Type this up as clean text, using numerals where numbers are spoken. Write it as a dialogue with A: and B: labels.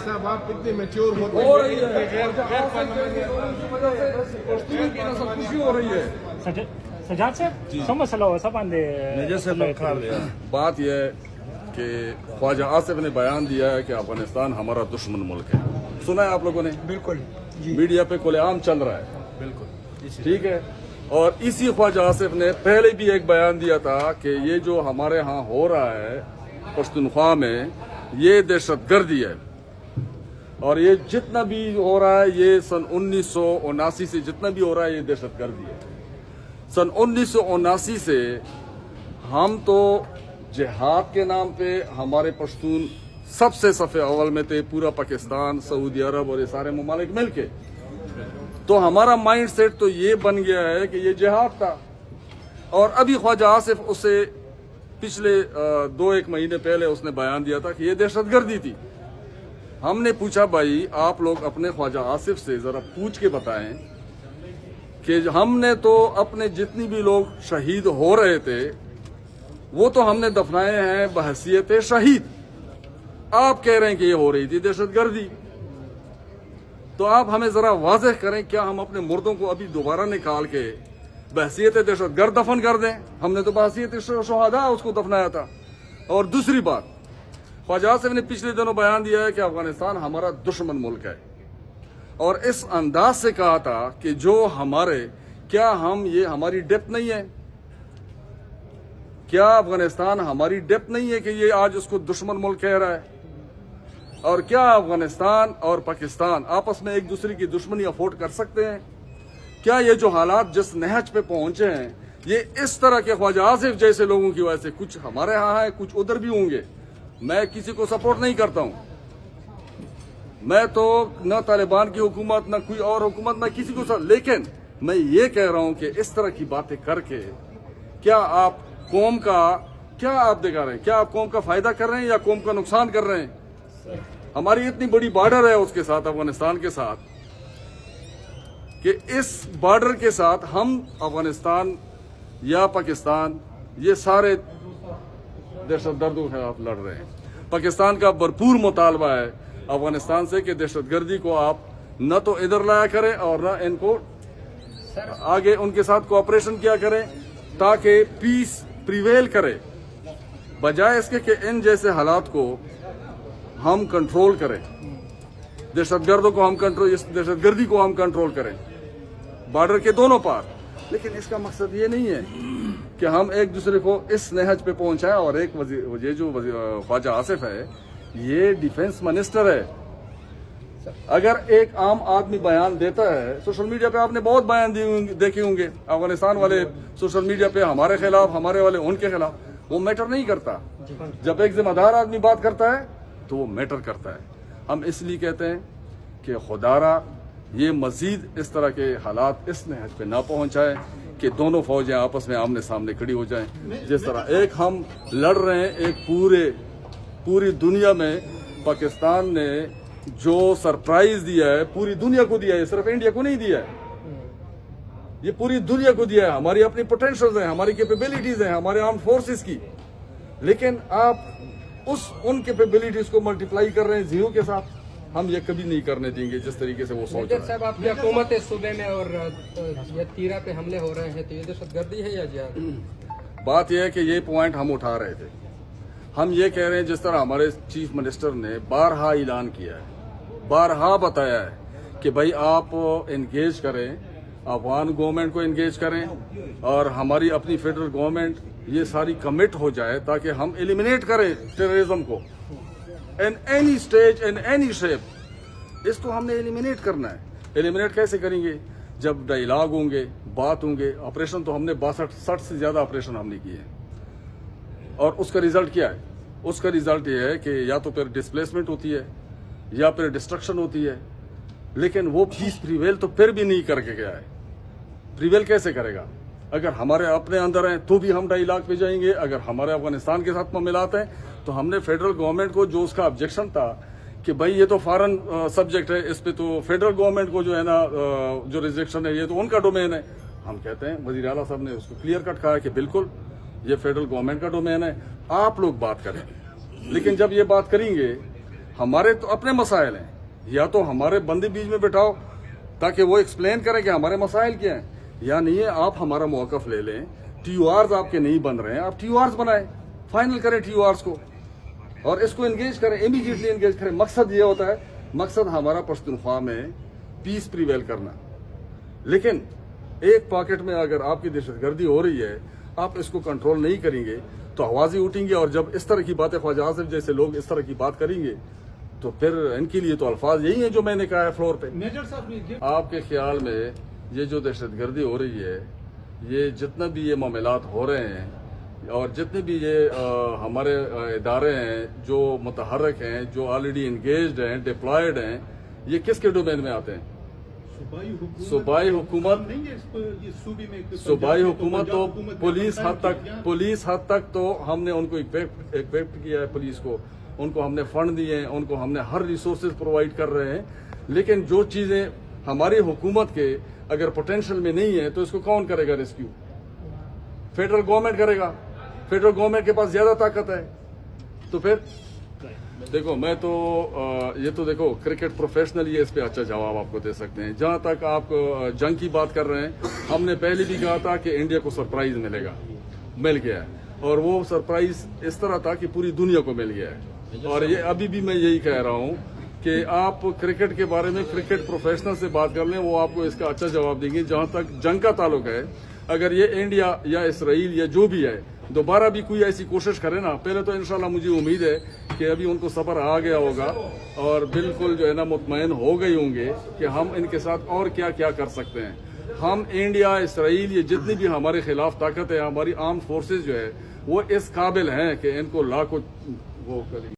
A: साहब आप इतने मैच्योर होते
B: हो रही है
A: खुशी हो रही है।
C: सजाद साहब शो मसला हो सब आंदे
B: बात यह है कि ख्वाजा आसिफ ने बयान दिया है कि अफगानिस्तान हमारा दुश्मन मुल्क है। सुना है आप लोगों ने?
A: बिल्कुल
B: मीडिया पे खुलेआम चल रहा है। बिल्कुल ठीक है। और इसी ख्वाजा आसिफ ने पहले भी एक बयान दिया था कि ये जो हमारे यहाँ हो रहा है पश्तूनख्वा में, ये दहशतगर्दी है। और ये जितना भी हो रहा है, ये सन 1979 से जितना भी हो रहा है, ये दहशतगर्दी है। सन 1979 से हम तो जिहाद के नाम पे हमारे पश्तून सबसे सफ़े अव्वल में थे, पूरा पाकिस्तान, सऊदी अरब और ये सारे ममालिक मिलके। तो हमारा माइंड सेट तो ये बन गया है कि ये जिहाद था। और अभी ख्वाजा आसिफ उसे पिछले 2-1 महीने पहले उसने बयान दिया था कि ये दहशतगर्दी थी। हमने पूछा भाई आप लोग अपने ख्वाजा आसिफ से जरा पूछ के बताएं कि हमने तो अपने जितनी भी लोग शहीद हो रहे थे वो तो हमने दफनाए हैं बहसीयत शहीद। आप कह रहे हैं कि ये हो रही थी दहशतगर्दी। तो आप हमें जरा वाज़ेह करें, क्या हम अपने मुर्दों को अभी दोबारा निकाल के बहसीयत दहशतगर्द दफन कर दें? हमने तो बहसीयत शहादा उसको दफनाया था। और दूसरी बात, ख्वाजा आसिफ ने पिछले दिनों बयान दिया है कि अफगानिस्तान हमारा दुश्मन मुल्क है। और इस अंदाज से कहा था कि जो हमारे, क्या हम ये हमारी डेप्थ नहीं है? क्या अफगानिस्तान हमारी डेप्थ नहीं है कि ये आज उसको दुश्मन मुल्क कह रहा है? और क्या अफगानिस्तान और पाकिस्तान आपस में एक दूसरे की दुश्मनी अफोर्ड कर सकते हैं? क्या ये जो हालात जिस नहज पे पहुंचे हैं, ये इस तरह के ख्वाजा आसिफ जैसे लोगों की वजह से, कुछ हमारे यहाँ है, कुछ उधर भी होंगे। मैं किसी को सपोर्ट नहीं करता हूँ। मैं तो न तालिबान की हुकूमत न कोई और हुकूमत, मैं किसी को लेकिन मैं ये कह रहा हूँ कि इस तरह की बातें करके क्या आप कौम का क्या आप दिखा रहे हैं? क्या आप कौम का फायदा कर रहे हैं या कौम का नुकसान कर रहे हैं? हमारी इतनी बड़ी बॉर्डर है उसके साथ, अफगानिस्तान के साथ, कि इस बॉर्डर के साथ हम अफगानिस्तान या पाकिस्तान ये सारे दहशतगर्दों के खिलाफ लड़ रहे हैं। पाकिस्तान का भरपूर मुतालबा है अफगानिस्तान से कि दहशतगर्दी को आप न तो इधर लाया करें और न इनको आगे उनके साथ कोऑपरेशन किया करें ताकि पीस प्रिवेल करे, बजाय इसके कि इन जैसे हालात को हम कंट्रोल करें, दहशतगर्दों को हम कंट्रोल, इस दहशतगर्दी को हम कंट्रोल करें बॉर्डर के दोनों पार। लेकिन इसका मकसद ये नहीं है कि हम एक दूसरे को इस नहज पे पहुंचाएं। और एक ये जो ख्वाजा आसिफ है, ये डिफेंस मिनिस्टर है। अगर एक आम आदमी बयान देता है, सोशल मीडिया पे आपने बहुत बयान देखे होंगे अफगानिस्तान वाले सोशल मीडिया पे, हमारे खिलाफ, हमारे वाले उनके खिलाफ, वो मैटर नहीं करता। जब एक जिम्मेदार आदमी बात करता है तो वो मैटर करता है। हम इसलिए कहते हैं कि खुदारा ये मजीद इस तरह के हालात इस नहज पे ना पहुंचाए कि दोनों फौजें आपस में आमने सामने खड़ी हो जाएं। जिस तरह एक हम लड़ रहे हैं, एक पूरी दुनिया में पाकिस्तान ने जो सरप्राइज दिया है, पूरी दुनिया को दिया है, सिर्फ इंडिया को नहीं दिया है, ये पूरी दुनिया को दिया है। हमारी अपनी पोटेंशियल्स हैं, हमारी कैपेबिलिटीज हैं, हमारे आर्म फोर्सेस की। लेकिन आप उन कैपेबिलिटीज को मल्टीप्लाई कर रहे हैं जीरो के साथ। हम ये कभी नहीं करने देंगे जिस तरीके से वो सोच रहे हैं।
D: साहब, आपकी हुकूमत है सूबे में और ये तीरा पे हमले हो रहे हैं, तो ये दहशतगर्दी है या जिहाद?
B: बात यह है कि ये पॉइंट हम उठा रहे थे। हम ये कह रहे हैं, जिस तरह हमारे चीफ मिनिस्टर ने बारहा ऐलान किया है, बारहा बताया है कि भाई आप एंगेज करें, अफगान गवर्नमेंट को एंगेज करें और हमारी अपनी फेडरल गवर्नमेंट ये सारी कमिट हो जाए ताकि हम एलिमिनेट करें टेररिज्म को in any stage, in any shape. इसको हमने एलिमिनेट करना है। एलिमिनेट कैसे करेंगे? जब डायलॉग होंगे, बात होंगे। ऑपरेशन तो हमने 62-60 से ज्यादा ऑपरेशन हमने किए हैं। और उसका रिजल्ट क्या है? उसका रिजल्ट ये है कि या तो फिर डिस्प्लेसमेंट होती है या फिर डिस्ट्रक्शन होती है। लेकिन वो पीस प्रिवेल तो फिर भी नहीं करके गया है। प्रिवेल कैसे करेगा? अगर हमारे अपने अंदर हैं तो भी हम डायलॉग पे जाएंगे। अगर हमारे अफगानिस्तान के साथ मिलात हैं तो हमने फेडरल गवर्नमेंट को, जो उसका ऑब्जेक्शन था कि भाई ये तो फॉरेन सब्जेक्ट है, इस पे तो फेडरल गवर्नमेंट को जो है ना जो रिजेक्शन है, ये तो उनका डोमेन है। हम कहते हैं, वजीर आला साहब ने उसको क्लियर कट कहा कि बिल्कुल ये फेडरल गवर्नमेंट का डोमेन है, आप लोग बात करें। लेकिन जब ये बात करेंगे, ہمارے تو اپنے مسائل ہیں، یا تو ہمارے بندے بیچ میں بٹھاؤ تاکہ وہ ایکسپلین کریں کہ ہمارے مسائل کیا ہیں، یا نہیں ہے آپ ہمارا موقف لے لیں. ٹی یو آرز آپ کے نہیں بن رہے ہیں، آپ ٹی یو آرز بنائیں، فائنل کریں ٹی یو آرز کو اور اس کو انگیج کریں، امیڈیٹلی انگیج کریں. مقصد یہ ہوتا ہے، مقصد ہمارا پختونخوا میں پیس پریویل کرنا. لیکن ایک پاکٹ میں اگر آپ کی دہشت گردی ہو رہی ہے، آپ اس کو کنٹرول نہیں کریں گے تو آوازیں اٹھیں گے، اور جب اس طرح کی باتیں خواجہ آصف جیسے لوگ اس طرح کی بات کریں گے تو پھر ان کے لیے تو الفاظ یہی ہیں جو میں نے کہا ہے فلور پہ. آپ کے خیال میں یہ جو دہشت گردی ہو رہی ہے، یہ جتنا بھی یہ معاملات ہو رہے ہیں اور جتنے بھی یہ ہمارے ادارے ہیں جو متحرک ہیں، جو آلریڈی انگیجڈ ہیں، ڈپلائیڈ ہیں، یہ کس کے ڈومین میں آتے ہیں؟ صوبائی حکومت تو پولیس حد تک تو ہم نے ان کو ایکویپ کیا ہے، پولیس کو ان کو ہم نے فنڈ دیے ہیں، ان کو ہم نے ہر ریسورسز پرووائڈ کر رہے ہیں. لیکن جو چیزیں ہماری حکومت کے اگر پوٹینشیل میں نہیں ہے تو اس کو کون کرے گا ریسکیو؟ فیڈرل گورنمنٹ کرے گا. فیڈرل گورنمنٹ کے پاس زیادہ طاقت ہے. تو پھر دیکھو میں تو یہ تو دیکھو کرکٹ پروفیشنل یہ اس پہ اچھا جواب آپ کو دے سکتے ہیں. جہاں تک آپ جنگ کی بات کر رہے ہیں، ہم نے پہلے بھی کہا تھا کہ انڈیا کو سرپرائز مل گیا ہے، اور وہ سرپرائز اس طرح تھا کہ پوری دنیا کو مل گیا ہے. اور یہ ابھی بھی میں یہی کہہ رہا ہوں کہ آپ کرکٹ کے بارے میں کرکٹ پروفیشنل سے بات کر لیں، وہ آپ کو اس کا اچھا جواب دیں گے. جہاں تک جنگ کا تعلق ہے، اگر یہ انڈیا یا اسرائیل یا جو بھی ہے دوبارہ بھی کوئی ایسی کوشش کرے نا، پہلے تو انشاءاللہ مجھے امید ہے کہ ابھی ان کو صبر آ گیا ہوگا اور بالکل جو ہے نا مطمئن ہو گئی ہوں گے کہ ہم ان کے ساتھ اور کیا کیا کر سکتے ہیں. ہم انڈیا، اسرائیل، یہ جتنی بھی ہمارے خلاف طاقت ہے، ہماری آرم فورسز جو ہے وہ اس قابل ہیں کہ ان کو لا کو وہ کریں.